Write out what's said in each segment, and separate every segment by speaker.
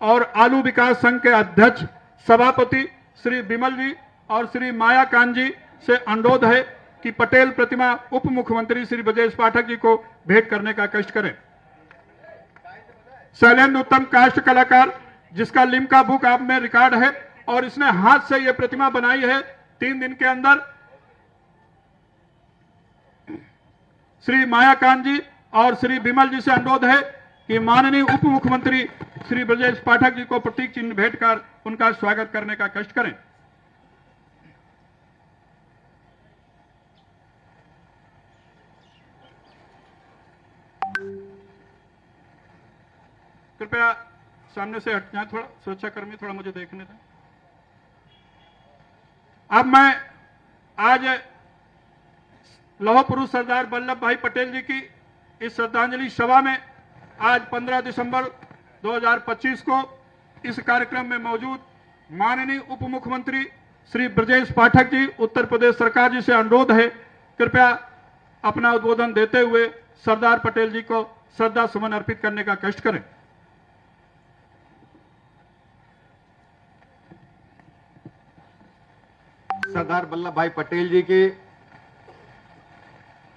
Speaker 1: और आलू विकास संघ के अध्यक्ष सभापति श्री विमल जी और श्री माया कांत जी से अनुरोध है कि पटेल प्रतिमा उप मुख्यमंत्री श्री ब्रजेश पाठक जी को भेंट करने का कष्ट करें। शैलेंद्र उत्तम काष्ठ कलाकार, जिसका लिम्का बुक आप में रिकॉर्ड है और इसने हाथ से यह प्रतिमा बनाई है 3 दिन के अंदर। श्री मायाकांत जी और श्री विमल जी से अनुरोध है कि माननीय उप मुख्यमंत्री श्री ब्रजेश पाठक जी को प्रतीक चिन्ह भेंट कर उनका स्वागत करने का कष्ट करें। कृपया सामने से हट जाएं, थोड़ा सुरक्षाकर्मी थोड़ा मुझे देखने दें। अब मैं आज लौह पुरुष सरदार वल्लभ भाई पटेल जी की इस श्रद्धांजलि सभा में आज 15 दिसंबर 2025 को इस कार्यक्रम में मौजूद माननीय उप मुख्यमंत्री श्री ब्रजेश पाठक जी उत्तर प्रदेश सरकार जी से अनुरोध है, कृपया अपना उद्बोधन देते हुए सरदार पटेल जी को श्रद्धा सुमन अर्पित करने का कष्ट करें।
Speaker 2: सरदार वल्लभ भाई पटेल जी के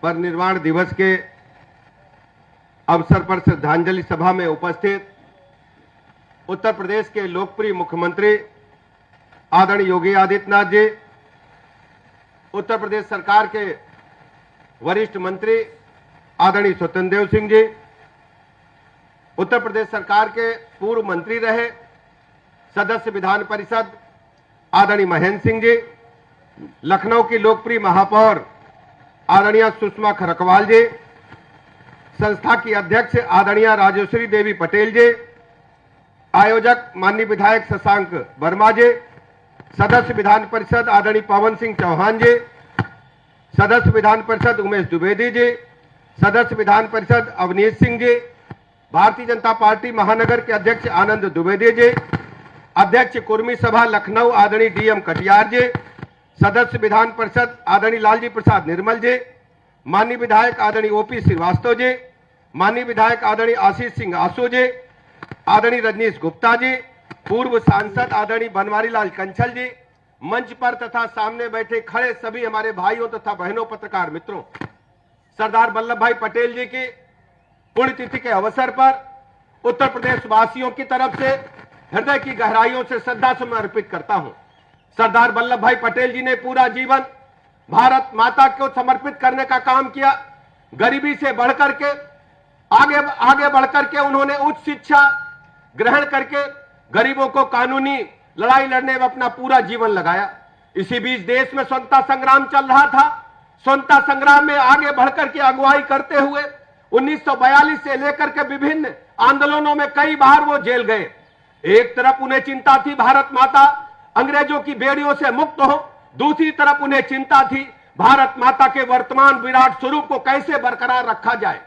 Speaker 2: परिनिर्वाण दिवस के अवसर पर श्रद्धांजलि सभा में उपस्थित उत्तर प्रदेश के लोकप्रिय मुख्यमंत्री आदरणीय योगी आदित्यनाथ जी, उत्तर प्रदेश सरकार के वरिष्ठ मंत्री आदरणीय स्वतंत्र देव सिंह जी, उत्तर प्रदेश सरकार के पूर्व मंत्री रहे सदस्य विधान परिषद आदरणीय महेंद्र सिंह जी, लखनऊ की लोकप्रिय महापौर आदरणीय सुषमा खरकवाल जी, संस्था की अध्यक्ष आदरणीय राजेश्वरी देवी पटेल जी, आयोजक माननीय विधायक शशांक वर्मा जी, सदस्य विधान परिषद आदरणीय पवन सिंह चौहान जी, सदस्य विधान परिषद उमेश द्विवेदी जी, सदस्य विधान परिषद अवनीश सिंह जी, भारतीय जनता पार्टी महानगर के अध्यक्ष आनंद द्विवेदी जी, अध्यक्ष कुर्मी सभा लखनऊ आदरणीय डीएम कटियार जी, सदस्य विधान परिषद आदरणीय लालजी प्रसाद निर्मल जी, माननीय विधायक आदरणीय ओपी श्रीवास्तव जी, माननीय विधायक आदरणीय आशीष सिंह आसू जी, आदरणीय रजनीश गुप्ता जी, पूर्व सांसद आदरणीय बनवारी लाल कंछल जी, मंच पर तथा सामने बैठे खड़े सभी हमारे भाइयों तथा बहनों पत्रकार मित्रों, सरदार वल्लभ भाई पटेल जी की पुण्यतिथि के अवसर पर उत्तर प्रदेश वासियों की तरफ से हृदय की गहराइयों से श्रद्धा सुमन अर्पित करता हूं। सरदार वल्लभ भाई पटेल जी ने पूरा जीवन भारत माता को समर्पित करने का काम किया। गरीबी से बढ़कर के आगे बढ़कर के उन्होंने उच्च शिक्षा ग्रहण करके गरीबों को कानूनी लड़ाई लड़ने में अपना पूरा जीवन लगाया। इसी बीच देश में स्वतंत्रता संग्राम चल रहा था। स्वतंत्रता संग्राम में आगे बढ़कर के अगुवाई करते हुए 1942 से लेकर के विभिन्न आंदोलनों में कई बार वो जेल गए। एक तरफ उन्हें चिंता थी भारत माता अंग्रेजों की बेड़ियों से मुक्त हो, दूसरी तरफ उन्हें चिंता थी भारत माता के वर्तमान विराट स्वरूप को कैसे बरकरार रखा जाए।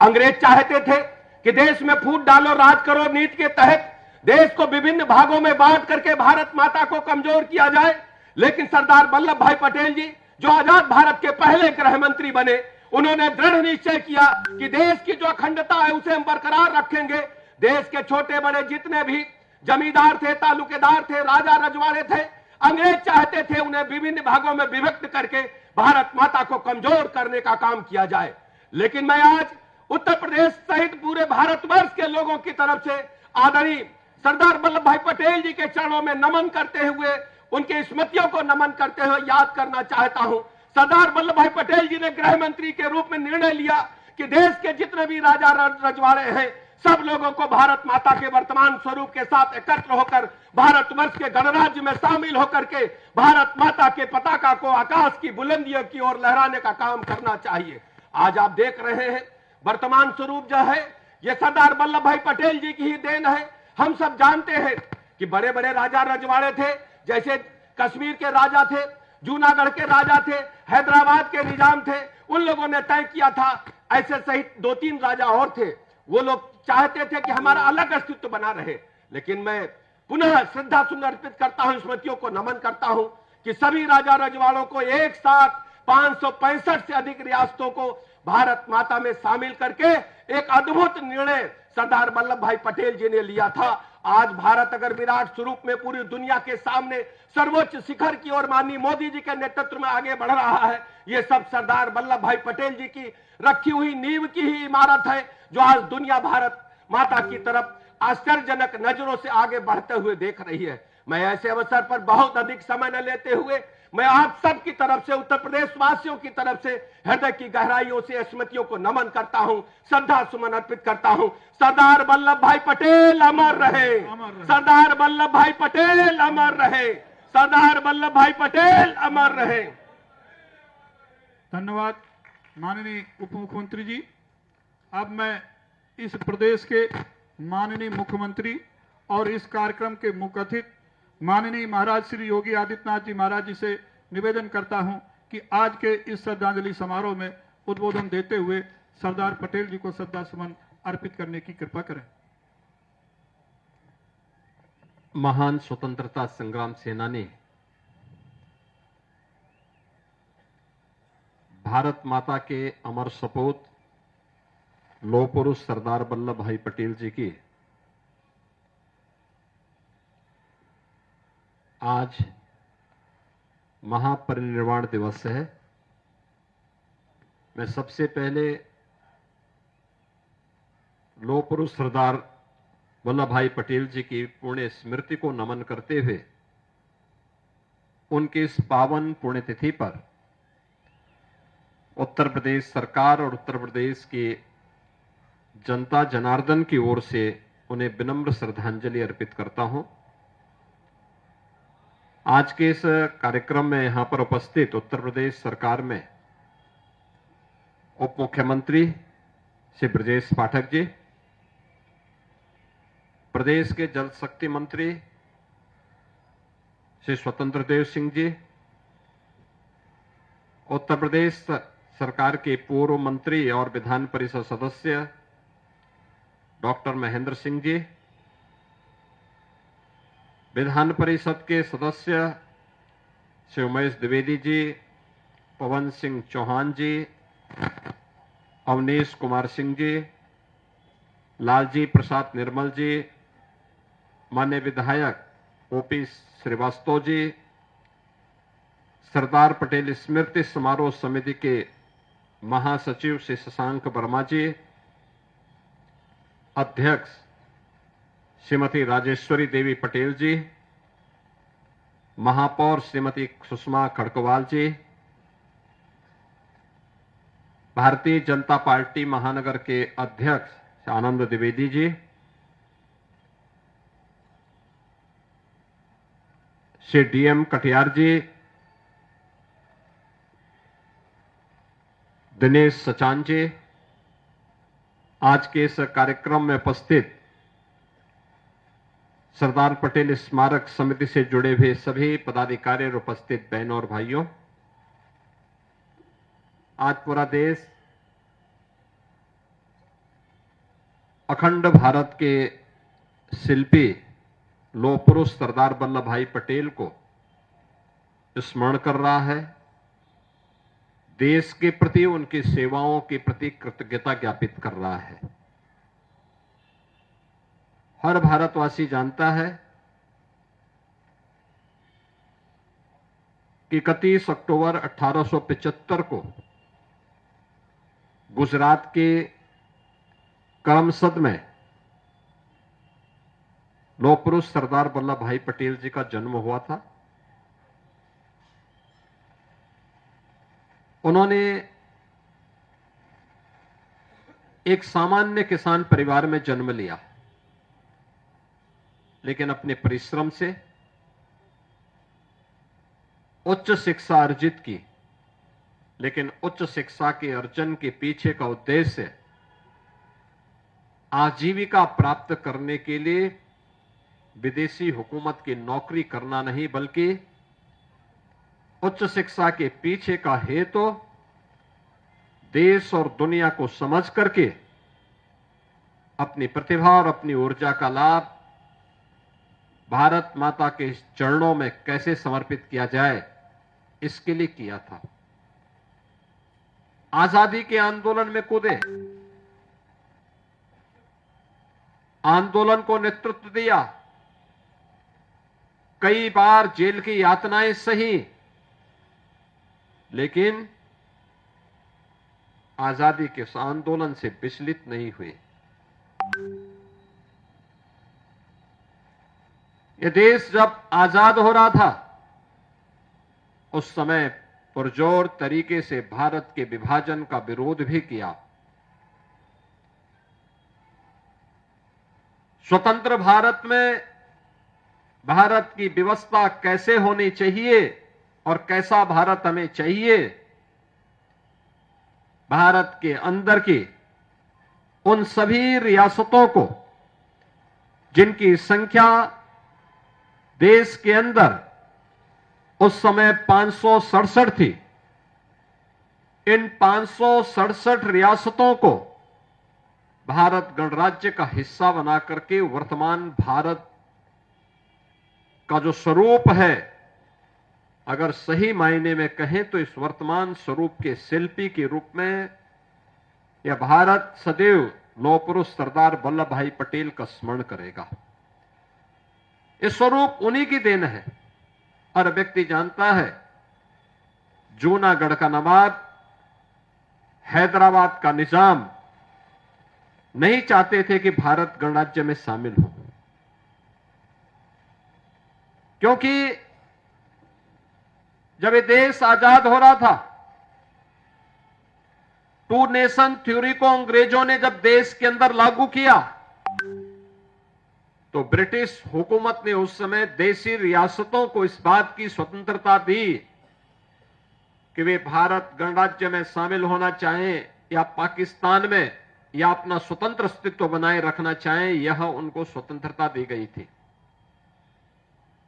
Speaker 2: अंग्रेज चाहते थे कि देश में फूट डालो राज करो नीति के तहत देश को विभिन्न भागों में बांट करके भारत माता को कमजोर किया जाए, लेकिन सरदार वल्लभ भाई पटेल जी जो आजाद भारत के पहले गृह मंत्री बने, उन्होंने दृढ़ निश्चय किया कि देश की जो अखंडता है उसे हम बरकरार रखेंगे। देश के छोटे बड़े जितने भी जमींदार थे, तालुकेदार थे, राजा रजवाड़े थे, अंग्रेज चाहते थे उन्हें विभिन्न भागों में विभक्त करके भारत माता को कमजोर करने का काम किया जाए। लेकिन मैं आज उत्तर प्रदेश सहित पूरे भारतवर्ष के लोगों की तरफ से आदरणीय सरदार वल्लभ भाई पटेल जी के चरणों में नमन करते हुए, उनके स्मृतियों को नमन करते हुए याद करना चाहता हूं। सरदार वल्लभ भाई पटेल जी ने गृह मंत्री के रूप में निर्णय लिया कि देश के जितने भी राजा रजवाड़े हैं सब लोगों को भारत माता के वर्तमान स्वरूप के साथ एकत्र होकर भारतवर्ष के गणराज्य में शामिल होकर के भारत माता के पताका को आकाश की बुलंदियों की ओर लहराने का काम करना चाहिए। आज आप देख रहे हैं वर्तमान स्वरूप जो है यह सरदार वल्लभ भाई पटेल जी की ही देन है। हम सब जानते हैं कि बड़े बड़े राजा रजवाड़े थे, जैसे कश्मीर के राजा थे, जूनागढ़ के राजा थे, हैदराबाद के निजाम थे, उन लोगों ने तय किया था। ऐसे सहित 2-3 राजा और थे, वो लोग चाहते थे कि हमारा अलग अस्तित्व बना रहे। लेकिन मैं पुनः श्रद्धा सुमन अर्पित करता हूं, स्मृतियों को नमन करता हूं कि सभी राजा रजवाड़ों को एक साथ 565 से अधिक रियासतों को भारत माता में शामिल करके एक अद्भुत निर्णय सरदार वल्लभ भाई पटेल जी ने लिया था आज भारत अगर विराट स्वरूप में पूरी दुनिया के सामने सर्वोच्च शिखर की ओर माननीय मोदी जी के नेतृत्व में आगे बढ़ रहा है, ये सब सरदार वल्लभ भाई पटेल जी की रखी हुई नींव की ही इमारत है, जो आज दुनिया भारत माता की तरफ आश्चर्यजनक नजरों से आगे बढ़ते हुए देख रही है। मैं ऐसे अवसर पर बहुत अधिक समय न लेते हुए मैं आप सब की तरफ से, उत्तर प्रदेश वासियों की तरफ से हृदय की गहराइयों से स्मृतियों को नमन करता हूं, श्रद्धा सुमन अर्पित करता हूं। सरदार वल्लभ भाई पटेल अमर रहे, सरदार वल्लभ भाई पटेल अमर रहे, सरदार वल्लभ भाई पटेल अमर रहे।
Speaker 1: धन्यवाद माननीय उप मुख्यमंत्री जी। अब मैं इस प्रदेश के माननीय मुख्यमंत्री और इस कार्यक्रम के मुख्य अतिथि माननीय महाराज श्री योगी आदित्यनाथ जी महाराज जी से निवेदन करता हूं कि आज के इस श्रद्धांजलि समारोह में उद्बोधन देते हुए सरदार पटेल जी को श्रद्धा सुमन अर्पित करने की कृपा करें।
Speaker 3: महान स्वतंत्रता संग्राम सेनानी भारत माता के अमर सपूत लौह पुरुष सरदार वल्लभ भाई पटेल जी की आज महापरिनिर्वाण दिवस है। मैं सबसे पहले लौह पुरुष सरदार वल्लभ भाई पटेल जी की पुण्य स्मृति को नमन करते हुए उनकी इस पावन पुण्यतिथि पर उत्तर प्रदेश सरकार और उत्तर प्रदेश की जनता जनार्दन की ओर से उन्हें विनम्र श्रद्धांजलि अर्पित करता हूं। आज के इस कार्यक्रम में यहां पर उपस्थित उत्तर प्रदेश सरकार में उप मुख्यमंत्री श्री ब्रजेश पाठक जी, प्रदेश के जल शक्ति मंत्री श्री स्वतंत्र देव सिंह जी, उत्तर प्रदेश सरकार के पूर्व मंत्री और विधान परिषद सदस्य डॉक्टर महेंद्र सिंह जी, विधान परिषद के सदस्य श्री उमेश द्विवेदी जी, पवन सिंह चौहान जी, अवनीश कुमार सिंह जी, लालजी प्रसाद निर्मल जी, माननीय विधायक ओपी श्रीवास्तव जी, सरदार पटेल स्मृति समारोह समिति के महासचिव श्री शशांक वर्मा जी, अध्यक्ष श्रीमती राजेश्वरी देवी पटेल जी, महापौर श्रीमती सुषमा खड़कवाल जी, भारतीय जनता पार्टी महानगर के अध्यक्ष आनंद द्विवेदी जी, श्री डीएम कटियार जी, दिनेश सचान जी, आज के इस कार्यक्रम में उपस्थित सरदार पटेल स्मारक समिति से जुड़े हुए सभी पदाधिकारी और उपस्थित बहनों और भाइयों, आज पूरा देश अखंड भारत के शिल्पी लौह पुरुष सरदार वल्लभ भाई पटेल को स्मरण कर रहा है। देश के प्रति उनकी सेवाओं के प्रति कृतज्ञता ज्ञापित कर रहा है। हर भारतवासी जानता है कि 31 अक्टूबर 1875 को गुजरात के करमसद में लौह पुरुष सरदार वल्लभ भाई पटेल जी का जन्म हुआ था। उन्होंने एक सामान्य किसान परिवार में जन्म लिया, लेकिन अपने परिश्रम से उच्च शिक्षा अर्जित की। लेकिन उच्च शिक्षा के अर्जन के पीछे का उद्देश्य आजीविका प्राप्त करने के लिए विदेशी हुकूमत की नौकरी करना नहीं, बल्कि उच्च शिक्षा के पीछे का हेतु देश और दुनिया को समझ करके अपनी प्रतिभा और अपनी ऊर्जा का लाभ भारत माता के चरणों में कैसे समर्पित किया जाए, इसके लिए किया था। आजादी के आंदोलन में कूदे, आंदोलन को नेतृत्व दिया, कई बार जेल की यातनाएं सही, लेकिन आजादी के उस आंदोलन से विचलित नहीं हुए। यह देश जब आजाद हो रहा था, उस समय पुरजोर तरीके से भारत के विभाजन का विरोध भी किया। स्वतंत्र भारत में भारत की व्यवस्था कैसे होनी चाहिए और कैसा भारत हमें चाहिए, भारत के अंदर की उन सभी रियासतों को जिनकी संख्या देश के अंदर उस समय 567 थी, इन 567 रियासतों को भारत गणराज्य का हिस्सा बना करके वर्तमान भारत का जो स्वरूप है, अगर सही मायने में कहें तो इस वर्तमान स्वरूप के शिल्पी के रूप में यह भारत सदैव लौह पुरुष सरदार वल्लभ भाई पटेल का स्मरण करेगा। इस स्वरूप उन्हीं की देन है। हर व्यक्ति जानता है, जूनागढ़ का नवाब, हैदराबाद का निजाम नहीं चाहते थे कि भारत गणराज्य में शामिल हो, क्योंकि जब ये देश आजाद हो रहा था, टू नेशन थ्योरी को अंग्रेजों ने जब देश के अंदर लागू किया, तो ब्रिटिश हुकूमत ने उस समय देशी रियासतों को इस बात की स्वतंत्रता दी कि वे भारत गणराज्य में शामिल होना चाहें या पाकिस्तान में या अपना स्वतंत्र अस्तित्व बनाए रखना चाहें, यह उनको स्वतंत्रता दी गई थी।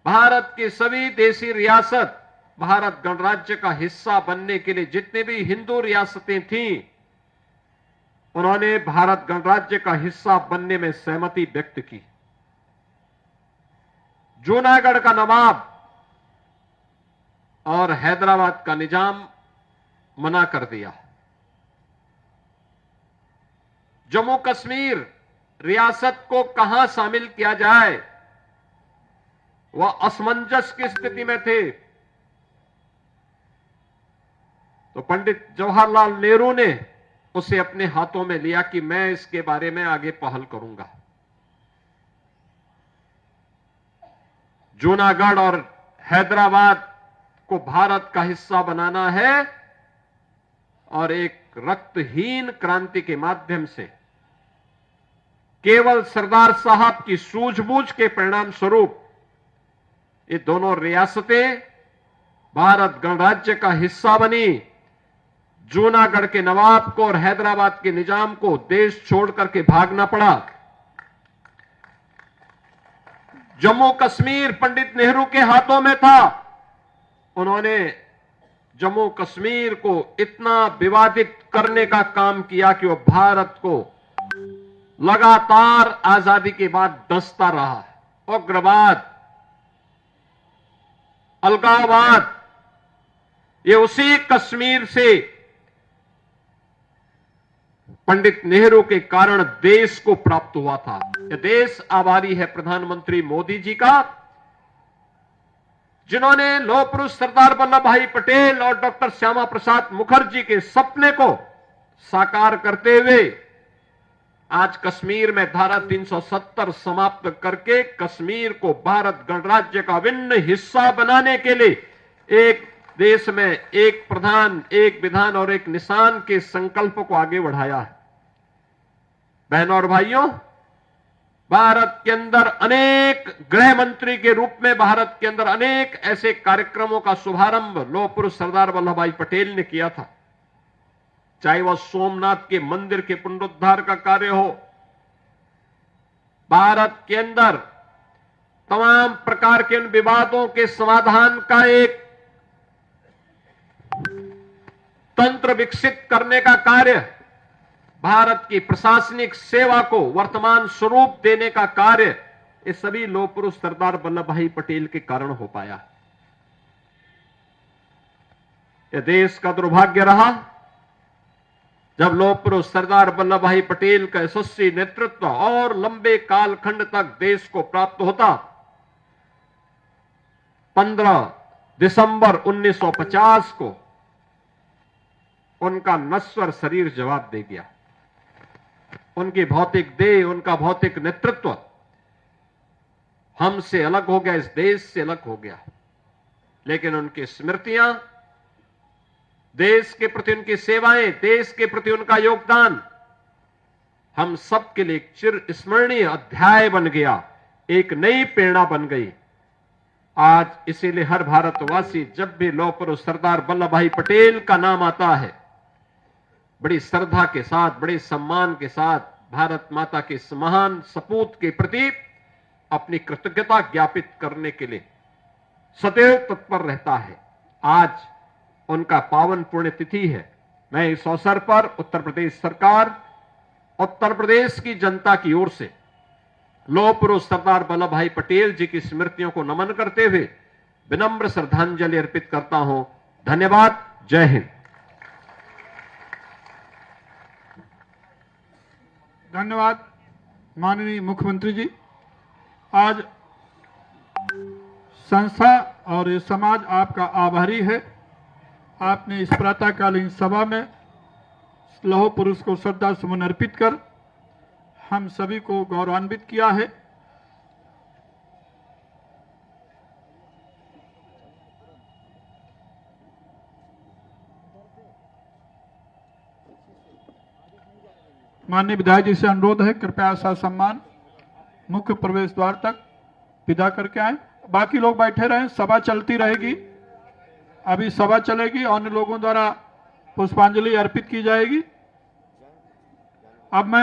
Speaker 3: भारत की सभी देशी रियासत भारत गणराज्य का हिस्सा बनने के लिए जितने भी हिंदू रियासतें थीं, उन्होंने भारत गणराज्य का हिस्सा बनने में सहमति व्यक्त की। जूनागढ़ का नवाब और हैदराबाद का निजाम मना कर दिया। जम्मू कश्मीर रियासत को कहां शामिल किया जाए, वह असमंजस की स्थिति में थे। तो पंडित जवाहरलाल नेहरू ने उसे अपने हाथों में लिया कि मैं इसके बारे में आगे पहल करूंगा। जूनागढ़ और हैदराबाद को भारत का हिस्सा बनाना है और एक रक्तहीन क्रांति के माध्यम से केवल सरदार साहब की सूझबूझ के परिणाम स्वरूप ये दोनों रियासतें भारत गणराज्य का हिस्सा बनी। जूनागढ़ के नवाब को और हैदराबाद के निजाम को देश छोड़ करके भागना पड़ा। जम्मू कश्मीर पंडित नेहरू के हाथों में था। उन्होंने जम्मू कश्मीर को इतना विवादित करने का काम किया कि वह भारत को लगातार आजादी के बाद डसता रहा। उग्रवाद, अलगाववाद, ये उसी कश्मीर से पंडित नेहरू के कारण देश को प्राप्त हुआ था। यह देश आभारी है प्रधानमंत्री मोदी जी का, जिन्होंने लौह पुरुष सरदार वल्लभ भाई पटेल और डॉक्टर श्यामा प्रसाद मुखर्जी के सपने को साकार करते हुए आज कश्मीर में धारा 370 समाप्त करके कश्मीर को भारत गणराज्य का अभिन्न हिस्सा बनाने के लिए एक देश में एक प्रधान, एक विधान और एक निशान के संकल्प को आगे बढ़ाया है। बहनों और भाइयों, भारत के अंदर अनेक गृह मंत्री के रूप में भारत के अंदर अनेक ऐसे कार्यक्रमों का शुभारंभ लौह पुरुष सरदार वल्लभ भाई पटेल ने किया था। चाहे वह सोमनाथ के मंदिर के पुनरुद्धार का कार्य हो, भारत के अंदर तमाम प्रकार के उन विवादों के समाधान का एक तंत्र विकसित करने का कार्य, भारत की प्रशासनिक सेवा को वर्तमान स्वरूप देने का कार्य, ये सभी लौह पुरुष सरदार वल्लभ भाई पटेल के कारण हो पाया। यह देश का दुर्भाग्य रहा जब लौह पुरुष सरदार वल्लभ भाई पटेल का यशस्वी नेतृत्व और लंबे कालखंड तक देश को प्राप्त होता, 15 दिसंबर 1950 को उनका नश्वर शरीर जवाब दे गया। उनकी भौतिक देह, उनका भौतिक नेतृत्व हमसे अलग हो गया, इस देश से अलग हो गया, लेकिन उनकी स्मृतियां, देश के प्रति उनकी सेवाएं, देश के प्रति उनका योगदान हम सब के लिए एक चिर स्मरणीय अध्याय बन गया, एक नई प्रेरणा बन गई। आज इसीलिए हर भारतवासी जब भी लौह पुरुष सरदार वल्लभ भाई पटेल का नाम आता है, बड़ी श्रद्धा के साथ, बड़े सम्मान के साथ भारत माता के इस महान सपूत के प्रति अपनी कृतज्ञता ज्ञापित करने के लिए सदैव तत्पर रहता है। आज उनका पावन पुण्यतिथि है। मैं इस अवसर पर उत्तर प्रदेश सरकार, उत्तर प्रदेश की जनता की ओर से लौह पुरुष सरदार वल्लभ भाई पटेल जी की स्मृतियों को नमन करते हुए विनम्र श्रद्धांजलि अर्पित करता हूं। धन्यवाद। जय हिंद।
Speaker 1: धन्यवाद माननीय मुख्यमंत्री जी। आज संस्था और ये समाज आपका आभारी है। आपने इस प्रातःकालीन सभा में लौह पुरुष को श्रद्धा सुमन अर्पित कर हम सभी को गौरवान्वित किया है। माननीय विधायक जी से अनुरोध है, कृपया सम्मान मुख्य प्रवेश द्वार तक विदा करके आए। बाकी लोग बैठे रहें, सभा चलती रहेगी। अभी सभा चलेगी, अन्य लोगों द्वारा पुष्पांजलि अर्पित की जाएगी। अब मैं